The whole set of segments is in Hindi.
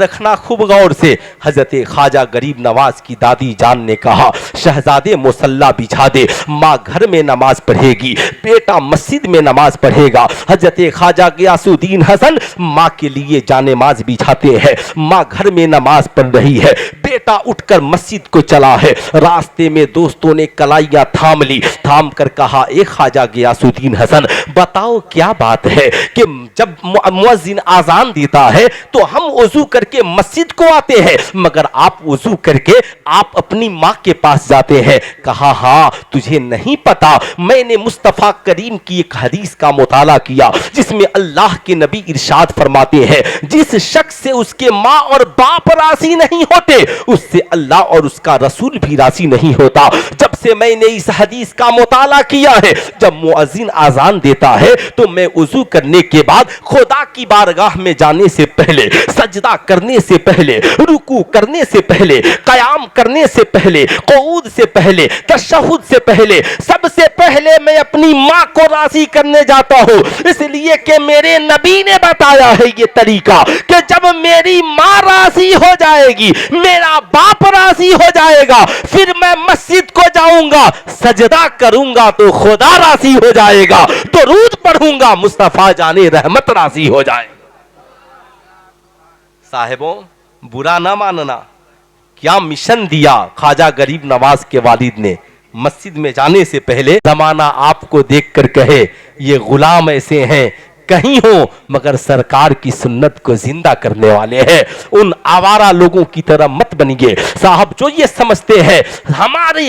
रखना खूब गौर से। हजरत ख्वाजा गरीब नवाज की दादी जान ने कहा, शहजादे मुसल्ला बिछा दे, माँ घर में नमाज पढ़ेगी, बेटा मस्जिद में नमाज पढ़ेगा। हजरत ख्वाजा गियासुद्दीन हसन माँ के लिए जानेमाज बिछाते हैं, माँ घर में नमाज पढ़ रही है, बेटा उठकर मस्जिद को चला है। रास्ते में दोस्तों ने कलाइयाँ थाम ली, थाम कर कहा, ए ख्वाजा गियासुद्दीन हसन, बताओ क्या बात है कि जब मुअज्जिन आजान देता है तो हम वजू करके मस्जिद को आते हैं, मगर आप वजू करके आप अपनी मां के पास जाते हैं। कहा, हाँ तुझे नहीं पता, मैंने मुस्तफा करीम की एक हदीस का मुताला किया जिसमें अल्लाह के नबी इरशाद फरमाते हैं, जिस शख्स से उसके मां और बाप राजी नहीं होते उससे अल्लाह और उसका रसूल भी राजी नहीं होता। जब से मैंने इस हदीस का मुताला किया है, जब मुअज्जिन आजान देता है तो मैं वजू करने के बाद खुदा की बारगाह में जाने से पहले, सजदा करने से पहले, रुकू करने से पहले, कयाम करने से पहले, क़ुऊद से पहले, तशहुद से पहले, सबसे पहले मैं अपनी मां को राजी करने जाता हूं। इसलिए कि मेरे नबी ने बताया है ये तरीका कि जब मेरी मां राजी हो जाएगी, मेरा बाप राजी हो जाएगा, फिर मैं मस्जिद को जाऊंगा, सजदा करूंगा तो खुदा राजी हो जाएगा, दुरूद पढ़ूंगा मुस्तफा जाने रहमत राजी हो जाए। साहिबों, बुरा ना मानना, क्या मिशन दिया ख्वाजा गरीब नवाज के वालिद ने। मस्जिद में जाने से पहले जमाना आपको देखकर कहे, ये गुलाम ऐसे हैं, कहीं हो मगर सरकार की सुन्नत को जिंदा करने वाले हैं। उन आवारा लोगों की तरह मत बनिए साहब, जो ये समझते हैं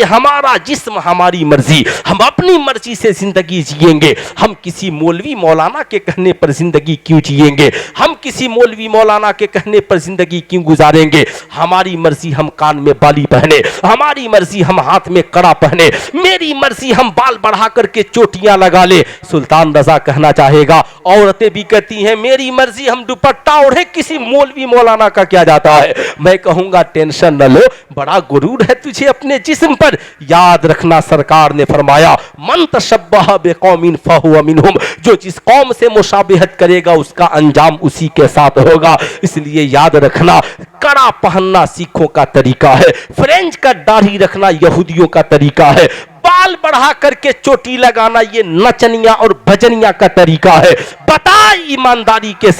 हमारा जिस्म हमारी मर्जी, हम अपनी मर्जी से जिंदगी जिएंगे। हम किसी मौलवी मौलाना के कहने पर जिंदगी क्यों जिएंगे, हम किसी मौलवी मौलाना के कहने पर जिंदगी क्यों गुजारेंगे। हमारी मर्जी हम कान में बाली पहने, हमारी मर्जी हम हाथ में कड़ा पहने, मेरी मर्जी हम बाल बढ़ा करके चोटियां लगा ले। सुल्तान रजा कहना चाहेगा, औरतें भी कहती हैं मेरी मर्जी हम दुपट्टा ओढ़े, किसी मौलवी मौलाना का क्या जाता है। मैं कहूंगा टेंशन न लो, बड़ा गुरूर है तुझे अपने जिस्म पर। याद रखना सरकार ने फरमाया, मन तशब्बह बिकौमिन फहुव मिनहुम, जो जिस कौम से मुशाबिहत करेगा उसका अंजाम उसी के साथ होगा। इसलिए याद रखना, कड़ा पहनना सिखों का तरीका है, फ्रेंच का दाढ़ी रखना यहूदियों का तरीका है, बाल बढ़ा करके चोटी लगाना ये नचनिया और भजनिया का तरीका है। बता ईमानदारी के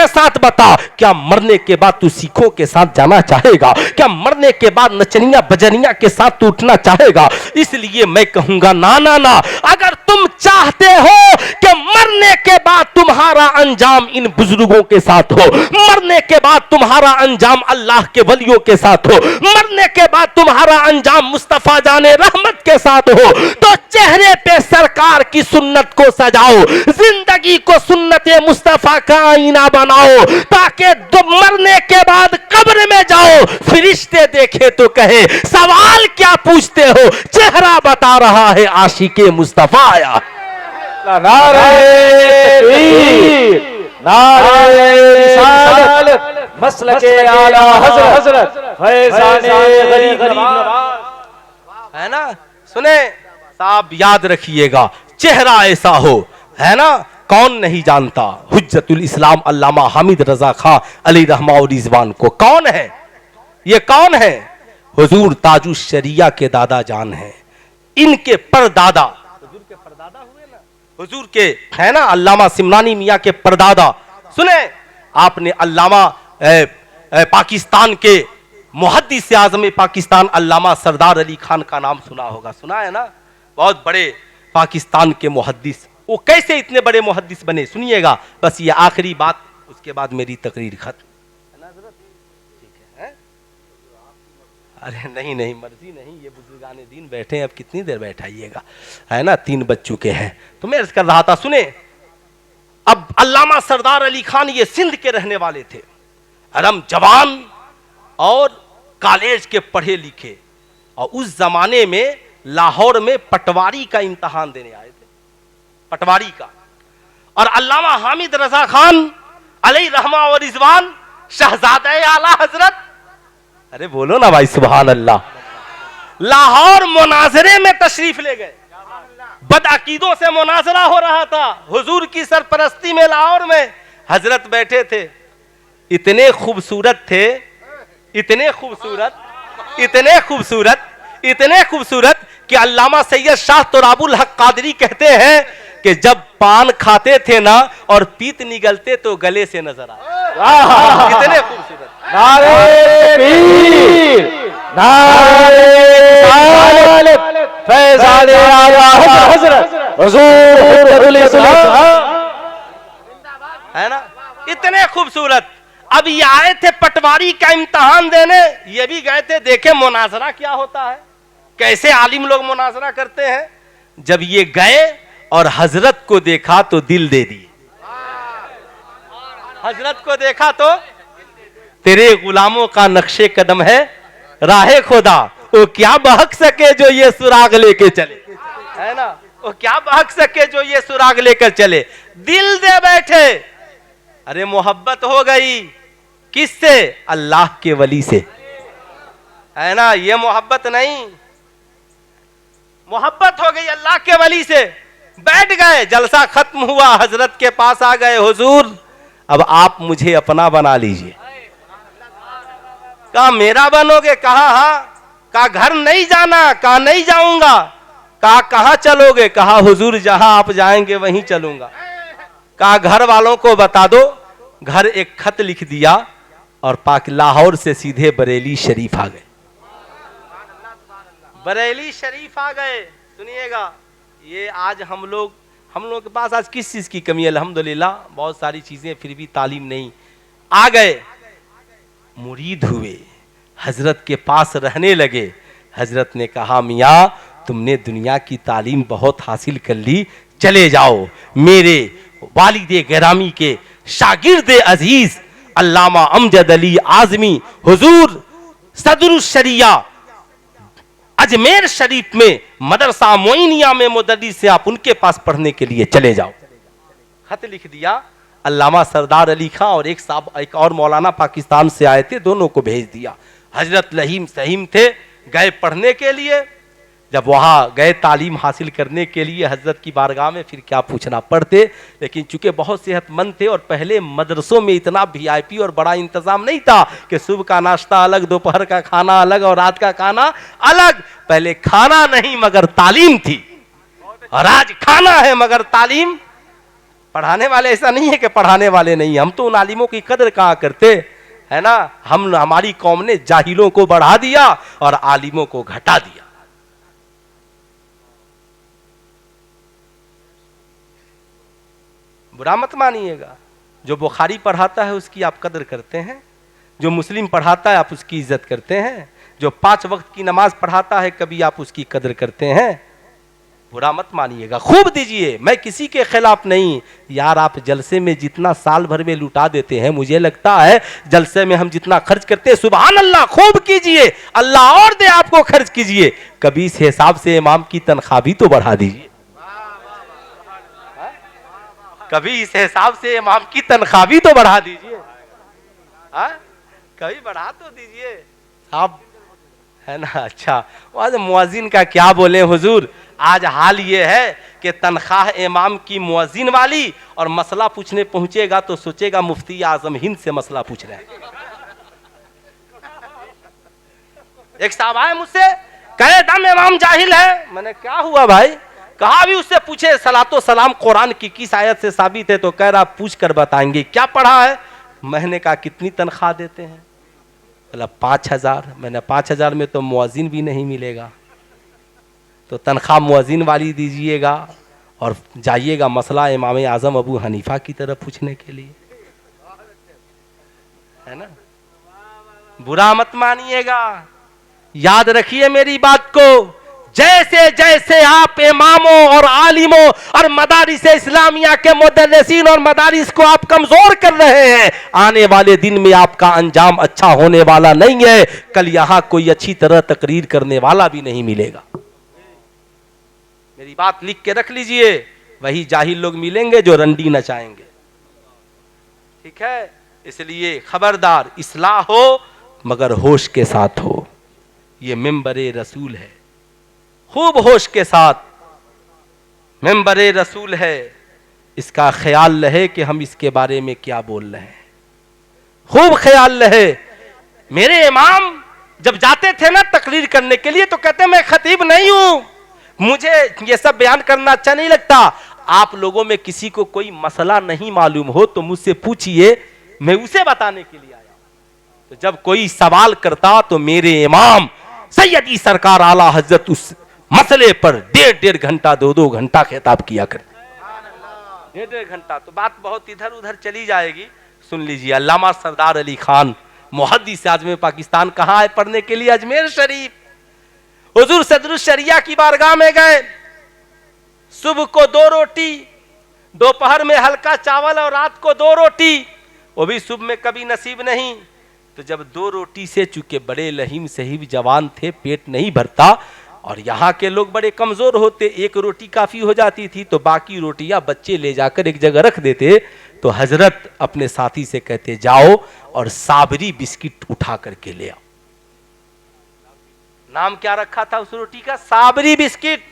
साथ बता, क्या मरने के बाद तू सिखों के साथ जाना चाहेगा, क्या मरने के बाद नचनिया भजनिया के साथ तू उठना चाहेगा। इसलिए मैं कहूंगा ना ना ना, अगर तुम चाहते हो कि मरने के बाद तुम्हारा अंजाम इन बुजुर्गों के साथ हो, मरने के बाद तुम्हारा अंजाम अल्लाह के वलियों के साथ हो, मरने के बाद तुम्हारा अंजाम मुस्तफा जाने रहमत के साथ हो, तो चेहरे पे सरकार की सुन्नत को सजाओ, जिंदगी को सुन्नते मुस्तफा का आईना बनाओ, ताकि मरने के बाद कब्र में जाओ, फरिश्ते देखे तो कहे सवाल क्या पूछते हो, चेहरा बता रहा है आशिके मुस्तफा आया। नारे तकबीर, नारे रिसालत, मसलके आला हजरत फैज़ाने गरीब नवाज, है ना। सुने साहब, याद रखिएगा, चेहरा ऐसा हो, है ना, कौन नहीं जानता हुज्जतुल इस्लाम अल्लामा हामिद रजा खां अली रहमा और रिजवान को। कौन है ये, कौन है? हुजूर ताजुश शरिया के दादा जान हैं, इनके परदादा, हुजूर के परदादा हुए ना, हुजूर के, है ना, अल्लामा सिमनानी मियां के परदादा। सुने, आपने अल्लामा पाकिस्तान के मुहद्दिस आज़म पाकिस्तान अल्लामा सरदार अली खान का नाम सुना होगा, सुना है ना, बहुत बड़े पाकिस्तान के मुहद्दिस। वो कैसे इतने बड़े मुहद्दिस बने, सुनिएगा, बस ये आखिरी बात, उसके बाद मेरी तकरीर खत्म, है ना हज़रत? ठीक है? अरे नहीं नहीं, मर्जी नहीं, ये बुजुर्गाने दीन बैठे हैं, अब कितनी देर बैठाइएगा, है ना, 3 बज चुके हैं। तो मैं अर्ज़ कर रहा था, सुने, अब अल्लामा सरदार अली खान ये सिंध के रहने वाले थे, अरम जवान और कॉलेज के पढ़े लिखे, और उस जमाने में लाहौर में पटवारी का इम्तहान देने आए थे, पटवारी का। और अल्लामा हामिद रजा खान अलैहि रहमा और रिजवान शहजादे आला हजरत, अरे बोलो ना भाई सुभान अल्लाह, लाहौर मुनाजरे में तशरीफ ले गए। बदअकीदों से मुनाजरा हो रहा था हुजूर की सरपरस्ती में, लाहौर में हजरत बैठे थे। इतने खूबसूरत थे, इतने खूबसूरत, इतने खूबसूरत, इतने खूबसूरत कि अल्लामा सैयद शाह तुराबुल हक कादरी कहते हैं कि जब पान खाते थे ना और पीत निगलते तो गले से नजर आए। इतने खूबसूरत। नारे तकबीर, नारे रिसालत, फैज़ाने आला हज़रत हुज़ूर हुज्जतुल इस्लाम, है ना, इतने खूबसूरत। अब ये आए थे पटवारी का इम्तिहान देने, ये भी गए थे देखे मुनाजरा क्या होता है, कैसे आलिम लोग मुनाजरा करते हैं। जब ये गए और हजरत को देखा तो दिल दे दिए। हजरत को देखा तो तेरे गुलामों का नक्शे कदम है राहे खुदा, वो क्या बहक सके जो ये सुराग लेके चले, है ना, वो क्या बहक सके जो ये सुराग लेकर चले। दिल दे बैठे। अरे मोहब्बत हो गई किससे? अल्लाह के वली से, है ना, ये मोहब्बत नहीं, मोहब्बत हो गई अल्लाह के वली से। बैठ गए, जलसा खत्म हुआ, हजरत के पास आ गए, हुजूर अब आप मुझे अपना बना लीजिए। कहा मेरा बनोगे? कहा हाँ। कहा घर नहीं जाना? कहा नहीं जाऊंगा। कहा कहां चलोगे? कहा हुजूर जहां आप जाएंगे वहीं चलूंगा। कहा घर वालों को बता दो। घर एक खत लिख दिया और पाक लाहौर से सीधे बरेली शरीफ आ गए। बरेली शरीफ आ गए। सुनिएगा, ये आज हम लोग के पास आज किस चीज की कमी है? अल्हम्दुलिल्लाह बहुत सारी चीजें, फिर भी तालीम नहीं। आ गए, मुरीद हुए, हजरत के पास रहने लगे। हजरत ने कहा मियाँ तुमने दुनिया की तालीम बहुत हासिल कर ली, चले जाओ मेरे वालिदे गिरामी के शागिर्द अजीज अल्लामा अमजद अली आजमी हुजूर सदरुस शरिया अजमेर शरीफ में मदरसा मोइनिया में मुदर्रिस से आप उनके पास पढ़ने के लिए चले जाओ। खत लिख दिया। अल्लामा सरदार अली खां और एक साहब, एक और मौलाना पाकिस्तान से आए थे, दोनों को भेज दिया। हजरत लहीम सहीम थे, गए पढ़ने के लिए। जब वहाँ गए तालीम हासिल करने के लिए हजरत की बारगाह में, फिर क्या पूछना, पढ़ते। लेकिन चूंकि बहुत सेहतमंद थे और पहले मदरसों में इतना वीआईपी और बड़ा इंतजाम नहीं था कि सुबह का नाश्ता अलग, दोपहर का खाना अलग और रात का खाना अलग। पहले खाना नहीं मगर तालीम थी, और आज खाना है मगर तालीम। पढ़ाने वाले ऐसा नहीं है कि पढ़ाने वाले नहीं, हम तो उन आलिमों की कदर कहाँ करते, है ना। हमारी कौम ने जाहिलों को बढ़ा दिया और आलिमों को घटा दिया। बुरा मत मानिएगा, जो बुखारी पढ़ाता है उसकी आप कदर करते हैं, जो मुस्लिम पढ़ाता है आप उसकी इज्जत करते हैं, जो 5 वक्त की नमाज पढ़ाता है कभी आप उसकी कदर करते हैं। बुरा मत मानिएगा, खूब दीजिए, मैं किसी के खिलाफ नहीं। यार आप जलसे में जितना साल भर में लुटा देते हैं, मुझे लगता है जलसे में हम जितना खर्च करते हैं, सुभान अल्लाह, खूब कीजिए, अल्लाह और दे आपको, खर्च कीजिए। कभी इस हिसाब से इमाम की तनख्वाह भी तो बढ़ा दीजिए, कभी इस हिसाब से इमाम की तनख्वाह भी तो बढ़ा दीजिए, कभी बढ़ा तो दीजिए साहब, है ना। अच्छा, आज मुअज्जिन का क्या बोले हुजूर, आज हाल ये है कि तनख्वाह इमाम की मुअज्जिन वाली, और मसला पूछने पहुंचेगा तो सोचेगा मुफ्ती आजम हिंद से मसला पूछ रहे हैं। एक साहब आए मुझसे, कहे दम इमाम जाहिल है। मैंने क्या हुआ भाई? कहा भी उससे पूछे सलातो सलाम कुरान की किस आयत से साबित है? तो कह रहा पूछ कर बताएंगे। क्या पढ़ा है? मैंने कहा कितनी तनख्वाह देते हैं? बोला 5000। मैंने 5000 में तो मुअज्जिन भी नहीं मिलेगा, तो तनख्वाह मुअज्जिन वाली दीजिएगा और जाइएगा मसला इमाम आजम अबू हनीफा की तरफ पूछने के लिए, है ना। बुरा मत मानिएगा, याद रखिए मेरी बात को। जैसे जैसे आप इमामों और आलिमों और मदारिस इस्लामिया के मुदर्रिसीन और मदारिस को आप कमजोर कर रहे हैं, आने वाले दिन में आपका अंजाम अच्छा होने वाला नहीं है। कल यहां कोई अच्छी तरह तकरीर करने वाला भी नहीं मिलेगा। मेरी बात लिख के रख लीजिए, वही जाहिल लोग मिलेंगे जो रंडी नचाएंगे, ठीक है। इसलिए खबरदार, इस्लाह हो मगर होश के साथ हो। ये मिंबरे रसूल है, खूब होश के साथ मिंबरे रसूल है, इसका ख्याल रहे कि हम इसके बारे में क्या बोल रहे हैं। खूब ख्याल रहे। मेरे इमाम जब जाते थे ना तकरीर करने के लिए तो कहते मैं खतीब नहीं हूं, मुझे ये सब बयान करना अच्छा नहीं लगता। आप लोगों में किसी को कोई मसला नहीं मालूम हो तो मुझसे पूछिए, मैं उसे बताने के लिए आया। तो जब कोई सवाल करता तो मेरे इमाम सैयदी सरकार आला हजरत उस मसले पर 1.5 घंटा 2 घंटा खिताब किया करते। 1.5 घंटा। तो बात बहुत इधर उधर चली जाएगी, सुन लीजिए। अल्लामा सरदार अली खान मुहद्दिस आज़म पाकिस्तान कहाँ आए पढ़ने के लिए? अजमेर शरीफ। हुजूर सदरुस शरिया की बारगाह में गए। सुबह को 2 रोटी, दोपहर में हल्का चावल और रात को 2 रोटी, वो भी सुबह में कभी नसीब नहीं। तो जब 2 रोटी से, चूंकि बड़े लहीम सहीब जवान थे, पेट नहीं भरता और यहाँ के लोग बड़े कमजोर होते, 1 रोटी काफी हो जाती थी, तो बाकी रोटियां बच्चे ले जाकर एक जगह रख देते। तो हजरत अपने साथी से कहते जाओ और साबरी बिस्किट उठा करके ले आओ। नाम क्या रखा था उस रोटी का? साबरी बिस्किट।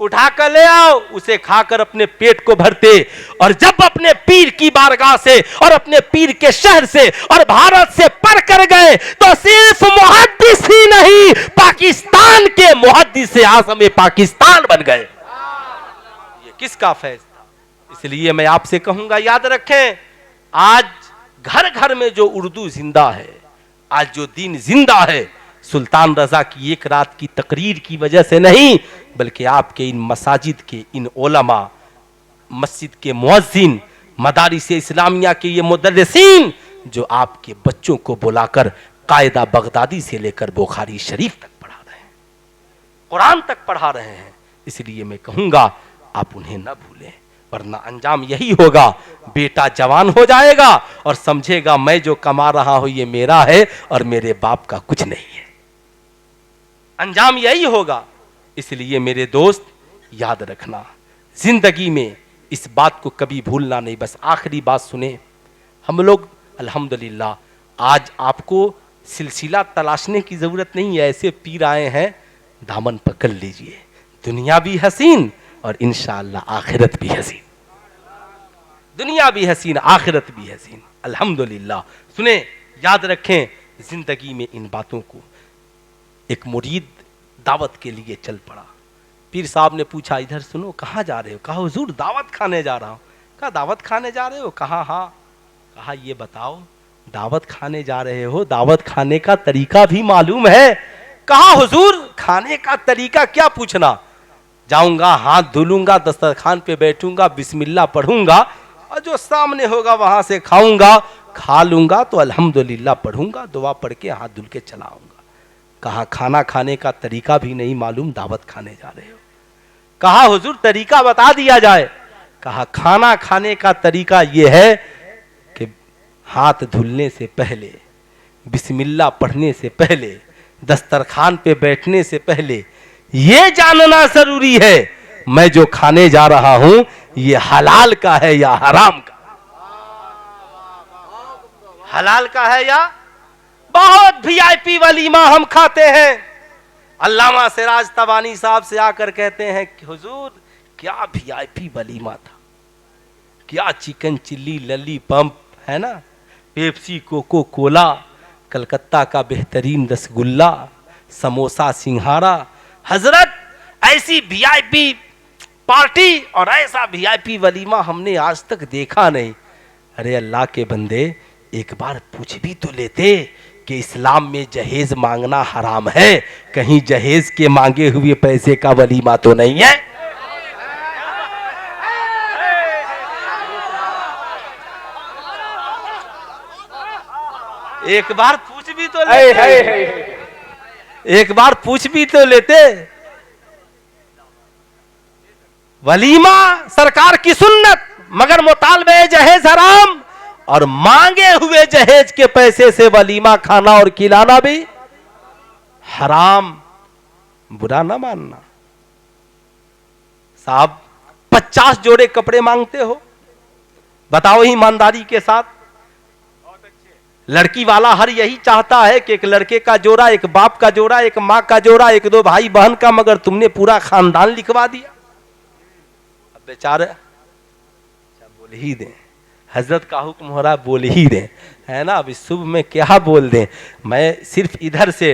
उठाकर ले आओ, उसे खाकर अपने पेट को भरते। और जब अपने पीर की बारगाह से और अपने पीर के शहर से और भारत से पढ़ कर गए तो सिर्फ मुहद्दिस ही नहीं, पाकिस्तान के मुहद्दिस आज़म पाकिस्तान बन गए। ये किसका फैज था? इसलिए मैं आपसे कहूंगा, याद रखें, आज घर घर में जो उर्दू जिंदा है, आज जो दीन जिंदा है, सुल्तान रजा की एक रात की तकरीर की वजह से नहीं, बल्कि आपके इन मसाजिद के इन उलमा, मस्जिद के मुअज्जिन, मदारिस इस्लामिया के ये मुदर्रिसीन जो आपके बच्चों को बुलाकर कायदा बगदादी से लेकर बुखारी शरीफ तक पढ़ा रहे हैं, कुरान तक पढ़ा रहे हैं। इसलिए मैं कहूंगा आप उन्हें न भूलें, वरना अंजाम यही होगा, बेटा जवान हो जाएगा और समझेगा मैं जो कमा रहा हूं ये मेरा है और मेरे बाप का कुछ नहीं है। अंजाम यही होगा। इसलिए मेरे दोस्त याद रखना, जिंदगी में इस बात को कभी भूलना नहीं। बस आखिरी बात सुने, हम लोग अल्हम्दुलिल्लाह आज आपको सिलसिला तलाशने की जरूरत नहीं है, ऐसे पीर आए हैं, दामन पकड़ लीजिए। दुनिया भी हसीन और इंशाअल्लाह आखिरत भी हसीन। दुनिया भी हसीन, आखिरत भी हसीन, अल्हम्दुलिल्लाह। सुने, याद रखें जिंदगी में इन बातों को। एक मुरीद दावत के लिए चल पड़ा। पीर साहब ने पूछा, इधर सुनो, कहाँ जा रहे हो? कहा हुजूर दावत खाने जा रहा हूँ। कहा दावत खाने जा रहे हो? कहा हाँ। कहा ये बताओ, दावत खाने जा रहे हो, दावत खाने का तरीका भी मालूम है? कहा हुजूर खाने का तरीका क्या पूछना, जाऊंगा, हाथ धुलूंगा, दस्तरखान पे बैठूंगा, बिस्मिल्लाह पढ़ूंगा और जो सामने होगा वहां से खाऊंगा, खा लूंगा तो अल्हम्दुलिल्लाह पढ़ूंगा, दुआ पढ़ के हाथ धुल के चला आऊंगा। कहा खाना खाने का तरीका भी नहीं मालूम, दावत खाने जा रहे हो? कहा हुजूर तरीका बता दिया जाए। कहा खाना खाने का तरीका यह है कि हाथ धुलने से पहले, बिस्मिल्लाह पढ़ने से पहले, दस्तरखान पे बैठने से पहले ये जानना जरूरी है मैं जो खाने जा रहा हूं ये हलाल का है या हराम का। हलाल का है या, बहुत वीआईपी वलीमा हम खाते हैं। अल्लामा सिराज तबानी साहब से आकर कहते हैं कि हुजूर क्या वीआईपी वलीमा था, क्या चिकन चिल्ली लली पंप है ना, पेप्सी कोको कोला, कलकत्ता का बेहतरीन रसगुल्ला, समोसा सिंघाड़ा। हजरत ऐसी वीआईपी पार्टी और ऐसा वीआईपी वलीमा हमने आज तक देखा नहीं। अरे अल्लाह के बंदे, एक बार पूछ भी तो लेते कि इस्लाम में जहेज मांगना हराम है, कहीं जहेज के मांगे हुए पैसे का वलीमा तो नहीं है? एक बार पूछ भी तो लेते, एक बार पूछ भी तो लेते। वलीमा सरकार की सुन्नत, मगर मुतालबे जहेज हराम और मांगे हुए जहेज के पैसे से वलीमा खाना और खिलाना भी हराम। बुरा ना मानना। साहब 50 जोड़े कपड़े मांगते हो, बताओ ईमानदारी के साथ। लड़की वाला हर यही चाहता है कि एक लड़के का जोड़ा, एक बाप का जोड़ा, एक माँ का जोड़ा, एक दो भाई बहन का, मगर तुमने पूरा खानदान लिखवा दिया। अब बेचारे बोल ही दें, हजरत का हुक्म हो रहा है, बोल ही दें, है ना। अब इस शुभ में क्या बोल दें। मैं सिर्फ इधर से,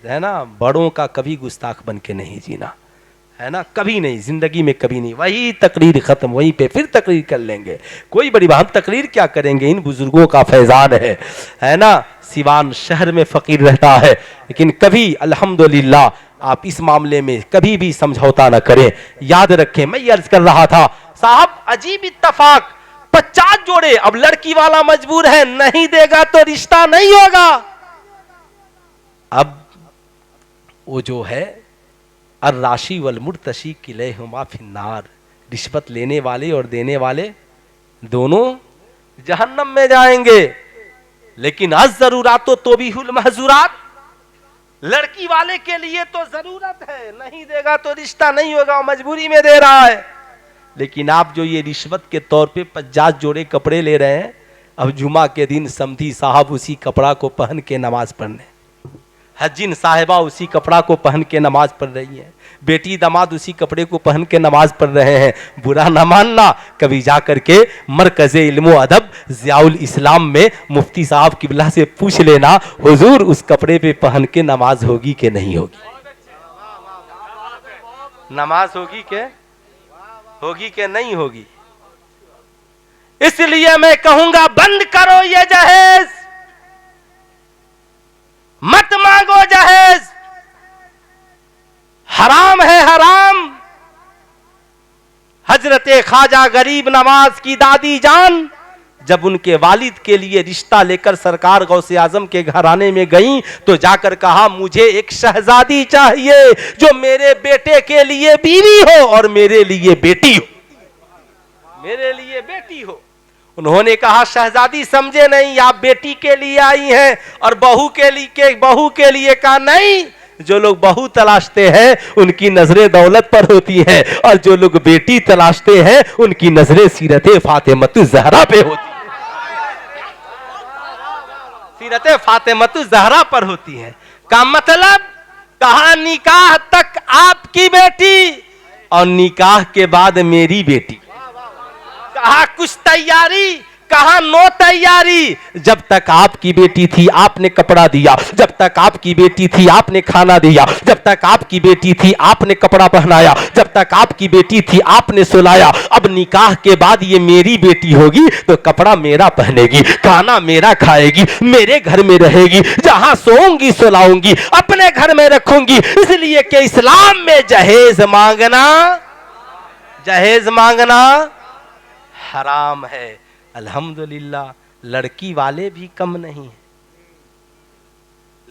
है ना, बड़ों का कभी गुस्ताख बन के नहीं जीना, है ना, कभी नहीं, जिंदगी में कभी नहीं। वही तकरीर खत्म, वहीं पे फिर तकरीर कर लेंगे। कोई बड़ी बात, हम तकरीर क्या करेंगे, इन बुजुर्गों का फैजान है ना। सिवान शहर में फकीर रहता है, लेकिन कभी अल्हम्दुलिल्लाह आप इस मामले में कभी भी समझौता न करें। याद रखें, मैं ये अर्ज कर रहा था साहब, अजीब इत्तफाक, 50 जोड़े। अब लड़की वाला मजबूर है, नहीं देगा तो रिश्ता नहीं होगा। अब वो जो है अर्राशी वल मुर्तशी किलहुमा फिन्नार, रिश्वत लेने वाले और देने वाले दोनों जहन्नम में जाएंगे। लेकिन अज जरूरातो तो भी हुल महजूरात, लड़की वाले के लिए तो जरूरत है, नहीं देगा तो रिश्ता नहीं होगा, मजबूरी में दे रहा है। लेकिन आप जो ये रिश्वत के तौर पे 50 जोड़े कपड़े ले रहे हैं, अब जुमा के दिन समधी साहब उसी कपड़ा को पहन के नमाज पढ़ने, हज्जिन साहिबा उसी कपड़ा को पहन के नमाज पढ़ रही है, बेटी दामाद उसी कपड़े को पहन के नमाज पढ़ रहे हैं। बुरा ना मानना, कभी जा करके मरकज़े इल्म व अदब ज़ियाउल इस्लाम में मुफ्ती साहब किबला से पूछ लेना, हुजूर उस कपड़े पे पहन के नमाज होगी कि नहीं होगी, नमाज होगी कि नहीं होगी। इसलिए मैं कहूंगा बंद करो ये जहेज, मत मांगो जहेज, हराम है हराम। हजरते ख्वाजा गरीब नवाज की दादी जान जब उनके वालिद के लिए रिश्ता लेकर सरकार गौसे आजम के घराने में गईं, तो जाकर कहा मुझे एक शहजादी चाहिए जो मेरे बेटे के लिए बीवी हो और मेरे लिए बेटी हो, मेरे लिए बेटी हो। उन्होंने कहा शहजादी समझे नहीं, आप बेटी के लिए आई हैं और बहू के लिए कहा नहीं, जो लोग बहू तलाशते हैं उनकी नजरें दौलत पर होती हैं और जो लोग बेटी तलाशते हैं उनकी नजरें सीरते फातिमतु ज़हरा पे होती हैं, सीरते फातिमतु ज़हरा पर होती हैं। का मतलब कहा निकाह तक आपकी बेटी और निकाह के बाद मेरी बेटी। कहा कुछ तैयारी, कहा नो तैयारी। जब तक आपकी बेटी थी आपने कपड़ा दिया, जब तक आपकी बेटी थी आपने खाना दिया, जब तक आपकी बेटी थी आपने कपड़ा पहनाया, जब तक आपकी बेटी थी आपने सुलाया। अब निकाह के बाद ये मेरी बेटी होगी तो कपड़ा मेरा पहनेगी, खाना मेरा खाएगी, मेरे घर में रहेगी, जहां सोऊंगी सुलाऊंगी अपने घर में रखूंगी। इसलिए कि इस्लाम में जहेज मांगना हराम है। अल्हम्दुलिल्लाह लड़की वाले भी कम नहीं है,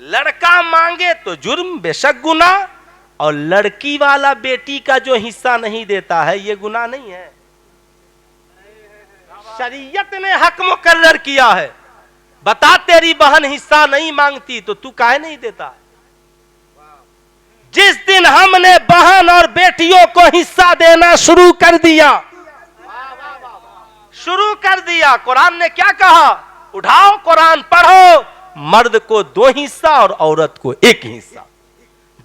लड़का मांगे तो जुर्म बेशक गुना, और लड़की वाला बेटी का जो हिस्सा नहीं देता है ये गुनाह नहीं है। शरीयत ने हक मुकर्रर किया है। बता तेरी बहन हिस्सा नहीं मांगती तो तू काहे नहीं देता? जिस दिन हमने बहन और बेटियों को हिस्सा देना शुरू कर दिया, कुरान ने क्या कहा? उठाओ कुरान पढ़ो, मर्द को 2 हिस्सा और औरत को 1 हिस्सा।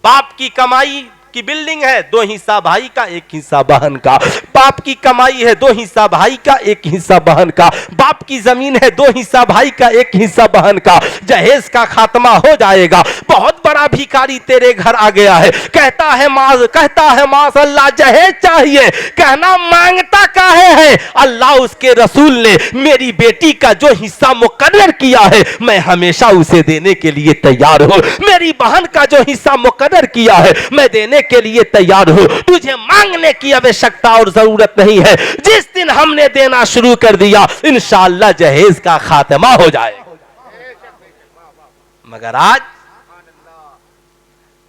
बाप की कमाई की बिल्डिंग है, 2 हिस्सा भाई का 1 हिस्सा बहन का। बाप की कमाई है 2 हिस्सा भाई का 1 हिस्सा बहन का। बाप की जमीन है 2 हिस्सा भाई का 1 हिस्सा बहन का। जहेज का खात्मा हो जाएगा। बहुत बड़ा भिखारी तेरे घर आ गया है, कहता है माशअल्लाह जहेज चाहिए। कहना मांगता काहे है? अल्लाह उसके रसूल ने मेरी बेटी का जो हिस्सा मुकर्रर किया है मैं हमेशा उसे देने के लिए तैयार हूं। मेरी बहन का जो हिस्सा मुकर्रर किया है मैं देने के लिए तैयार हूं। तुझे मांगने की आवश्यकता और जरूरत नहीं है। जिस दिन हमने देना शुरू कर दिया इंशाअल्लाह जहेज का खात्मा हो जाएगा। मगर आज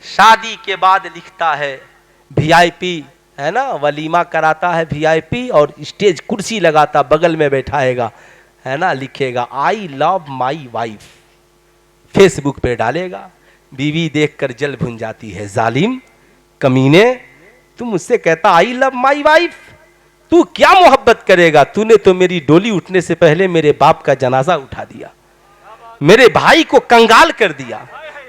शादी के बाद लिखता है वीआईपी, है ना, वलीमा कराता है वीआईपी और स्टेज कुर्सी लगाता, बगल में बैठाएगा, है ना, लिखेगा I love my wife, Facebook पे डालेगा। बीवी देखकर जल भुन जाती है, जालिम कमीने, तू मुझसे कहता आई लव माई वाइफ, तू क्या मोहब्बत करेगा? तूने तो मेरी डोली उठने से पहले मेरे बाप का जनाजा उठा दिया, मेरे भाई को कंगाल कर दिया,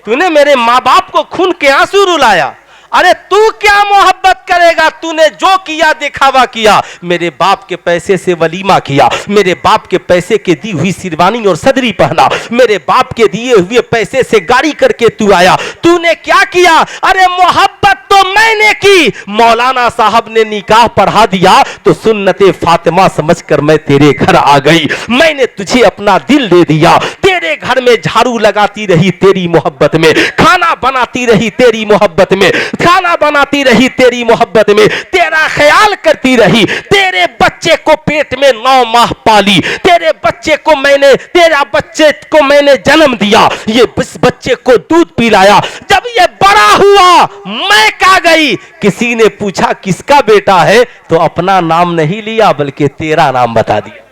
तूने मेरे माँ बाप को खून के आंसू रुलाया। अरे तू क्या मोहब्बत करेगा, तूने जो किया दिखावा किया, मेरे बाप के पैसे से वलीमा किया, मेरे बाप के पैसे के दी हुई शेरवानी और सदरी पहना, मेरे बाप के दिए हुए पैसे से गाड़ी करके तू आया, तूने क्या किया? अरे मोहब्बत तो मैंने की, मौलाना साहब ने निकाह पढ़ा दिया तो सुन्नते फातिमा समझकर मैं तेरे घर आ गई, मैंने तुझे अपना दिल दे दिया, तेरे घर में झाड़ू लगाती रही तेरी मोहब्बत में, खाना बनाती रही तेरी मोहब्बत में, खाना बनाती रही तेरी मोहब्बत में, तेरा ख्याल करती रही, तेरे बच्चे को पेट में 9 माह पाली, तेरे बच्चे को मैंने जन्म दिया, ये बच्चे को दूध पिलाया, जब ये बड़ा हुआ मैं कहाँ गई? किसी ने पूछा किसका बेटा है तो अपना नाम नहीं लिया बल्कि तेरा नाम बता दिया।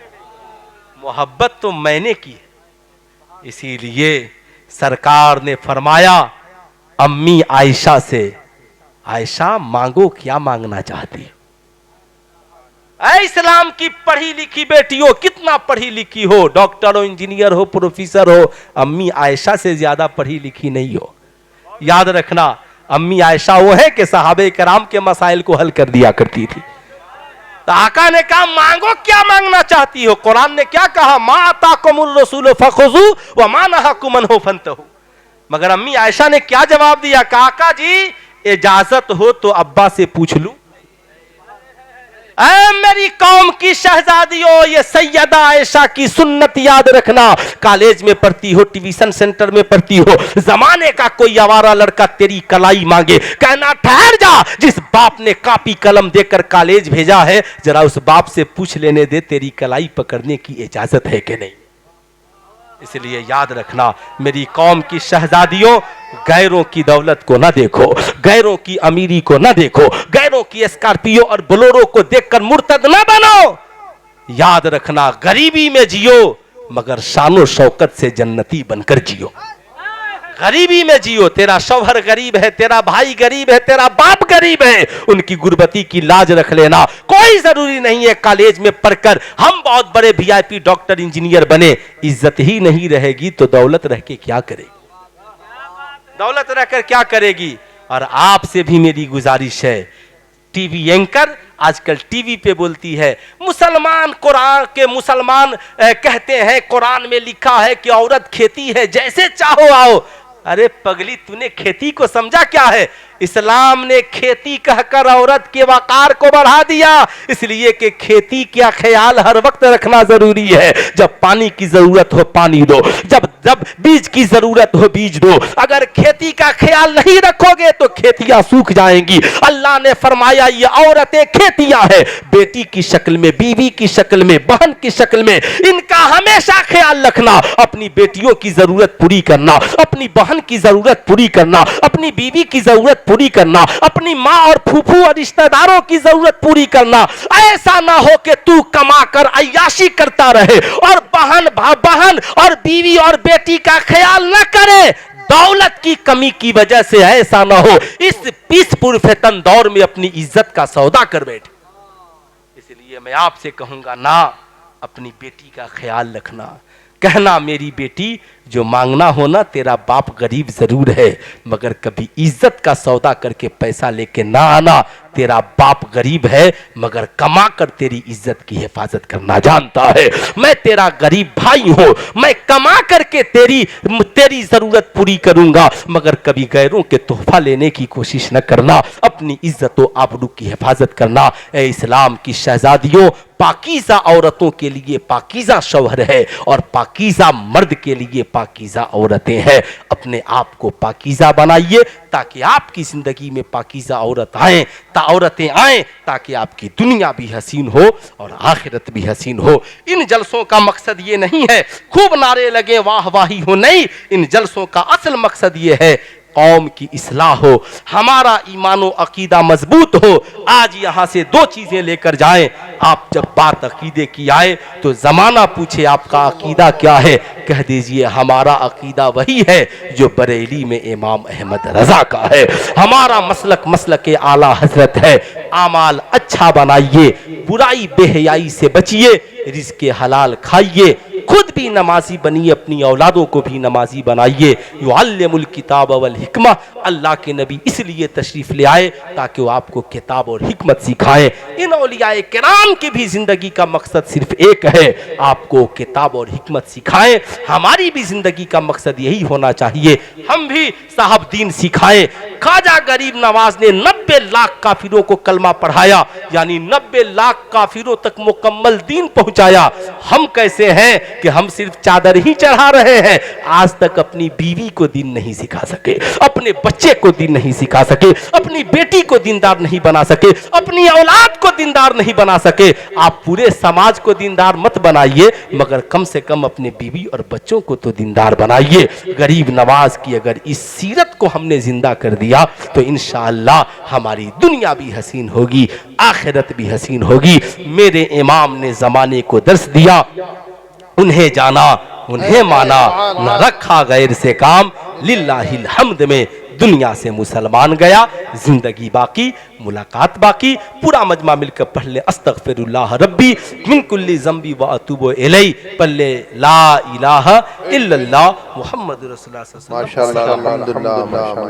मोहब्बत तो मैंने की, इसीलिए सरकार ने फरमाया अम्मी आयशा से, आयशा मांगो क्या मांगना चाहती हो? इस्लाम की पढ़ी लिखी बेटियों, कितना पढ़ी लिखी हो, डॉक्टर हो, इंजीनियर हो, प्रोफेसर हो, अम्मी आयशा से ज्यादा पढ़ी लिखी नहीं हो। याद रखना, अम्मी आयशा वो है कि सहाबे कराम के मसाइल को हल कर दिया करती थी। तो आका ने कहा मांगो क्या मांगना चाहती हो? कुरान ने क्या कहा? मा आताकुमुर रसूल फखुजू व मा नहाकुम अन्हु फंतहू। मगर अम्मी आयशा ने क्या जवाब दिया? काका जी इजाजत हो तो अब्बा से पूछ लूं। ऐ मेरी कौम की शहजादियों, ये सैयदा आयशा की सुन्नत याद रखना। कॉलेज में पढ़ती हो, ट्यूशन सेंटर में पढ़ती हो, जमाने का कोई आवारा लड़का तेरी कलाई मांगे, कहना ठहर जा, जिस बाप ने कॉपी कलम देकर कॉलेज भेजा है जरा उस बाप से पूछ लेने दे तेरी कलाई पकड़ने की इजाजत है कि नहीं। इसलिए याद रखना मेरी कौम की शहजादियों, गैरों की दौलत को ना देखो, गैरों की अमीरी को ना देखो, गैरों की स्कॉर्पियो और बोलेरो को देखकर मुर्तद ना बनो। याद रखना गरीबी में जियो मगर शानो शौकत से जन्नती बनकर जियो। गरीबी में जियो, तेरा शौहर गरीब है, तेरा भाई गरीब है, तेरा बाप गरीब है, उनकी गुर्बती की लाज रख लेना। कोई जरूरी नहीं है कॉलेज में पढ़कर हम बहुत बड़े वीआईपी डॉक्टर इंजीनियर बने, इज्जत ही नहीं रहेगी तो दौलत रह के क्या करेगी? दौलत रहकर क्या करेगी? और आपसे भी मेरी गुजारिश है, टीवी एंकर आजकल टीवी पे बोलती है मुसलमान, कुरान के मुसलमान कहते हैं कुरान में लिखा है कि औरत खेती है, जैसे चाहो आओ। अरे पगली, तूने खेती को समझा क्या है? इस्लाम ने खेती कहकर औरत के वकार को बढ़ा दिया, इसलिए कि खेती का ख्याल हर वक्त रखना जरूरी है। जब पानी की जरूरत हो पानी दो, जब बीज की जरूरत हो बीज दो। अगर खेती का ख्याल नहीं रखोगे तो खेतियां सूख जाएंगी। अल्लाह ने फरमाया ये औरतें खेतियां हैं, बेटी की शक्ल में, बीवी की शक्ल में, बहन की शक्ल में, इनका हमेशा ख्याल रखना। अपनी बेटियों की जरूरत पूरी करना, अपनी बहन की जरूरत पूरी करना, अपनी बीवी की जरूरत पूरी करना, अपनी माँ और फूफू और रिश्तेदारों की जरूरत पूरी करना। ऐसा ना हो कि तू कमाकर अय्याशी करता रहे और बहन और बीवी और बेटी का ख्याल न करे। दौलत की कमी की वजह से ऐसा ना हो इस पीस पुरफेतन दौर में अपनी इज्जत का सौदा कर बैठे। इसलिए मैं आपसे कहूंगा ना, अपनी बेटी का ख्याल रखना। कहना मेरी बेटी जो मांगना हो ना, तेरा बाप गरीब जरूर है मगर कभी इज्जत का सौदा करके पैसा लेके ना आना। तेरा बाप गरीब है मगर कमा कर तेरी इज्जत की हिफाजत करना जानता है। मैं तेरा गरीब भाई हूं, मैं कमा करके तेरी जरूरत पूरी करूंगा मगर कभी गैरों के तोहफा लेने की कोशिश न करना। अपनी इज्जत व आबरू की हिफाजत करना। ए इस्लाम की शहजादियों, पाकीज़ा औरतों के लिए पाकीज़ा शौहर है और पाकीज़ा मर्द के लिए पाकीज़ा औरतें हैं। अपने आप को पाकीज़ा बनाइए ताकि आपकी जिंदगी में पाकीज़ा औरतें आए ताकि आपकी दुनिया भी हसीन हो और आखिरत भी हसीन हो। इन जलसों का मकसद ये नहीं है खूब नारे लगे वाह वाही हो, नहीं। इन जलसों का असल मकसद ये है कौम की इस्लाह हो, हमारा ईमानो अकीदा मजबूत हो। आज यहां से 2 चीजें लेकर जाएं। आप जब बात अकीदे की आए तो जमाना पूछे आपका अकीदा क्या है, कह दीजिए हमारा अकीदा वही है जो बरेली में इमाम अहमद रजा का है। हमारा मसलक आला हजरत है। आमाल अच्छा बनाइए, बुराई बेहयाई से बचिए, रिज़्क़े हलाल खाइए, खुद भी नमाजी बनिए, अपनी औलादों को भी नमाजी बनाइए। युअल्लिमुल किताब वल हिकमा, अल्लाह के नबी इसलिए तशरीफ़ ले आए ताकि वो आपको किताब और हिकमत सिखाएं। इन औलियाए किराम की भी ज़िंदगी का मकसद सिर्फ एक है, आपको किताब और हिकमत सिखाएं। हमारी भी ज़िंदगी का मकसद यही होना चाहिए, हम भी साहब दीन सिखाएं। ख्वाजा गरीब नवाज ने 90 लाख काफिरों को कलमा पढ़ाया, यानी 90 लाख काफिरों तक मुकम्मल दीन पहुंचाया। हम कैसे हैं कि हम सिर्फ चादर ही चढ़ा रहे हैं, आज तक अपनी बीवी को दीन नहीं सिखा सके, अपने बच्चे को दीन नहीं सिखा सके, अपनी बेटी को दीनदार नहीं बना सके, अपनी औलाद को दीनदार नहीं बना सके। आप पूरे समाज को दीनदार मत बनाइए, मगर कम से कम अपने बीवी और बच्चों को तो दीनदार बनाइए। गरीब नवाज की अगर इस सीरत को हमने जिंदा कर दिया तो इंशाअल्लाह हमारी दुनिया भी हसीन होगी, आखिरत भी हसीन होगी। मेरे इमाम ने जमाने को दर्स दिया, उन्हें जाना उन्हें माना, न रखा गैर से काम, लिल्लाहिल हम्द में दुनिया से मुसलमान गया। जिंदगी बाकी, मुलाकात बाकी। पूरा मजमा मिलकर पढ़ ले अस्तगफिरुल्लाह रब्बी मिन कुल्ली ज़ंबी व अतूबु इलैहि, पढ़ ले ला इलाहा इल्लल्लाह मुहम्मदुर रसूलुल्लाह सल्लल्लाहु अलैहि वसल्लम। माशाअल्लाह, अल्हम्दुलिल्लाह।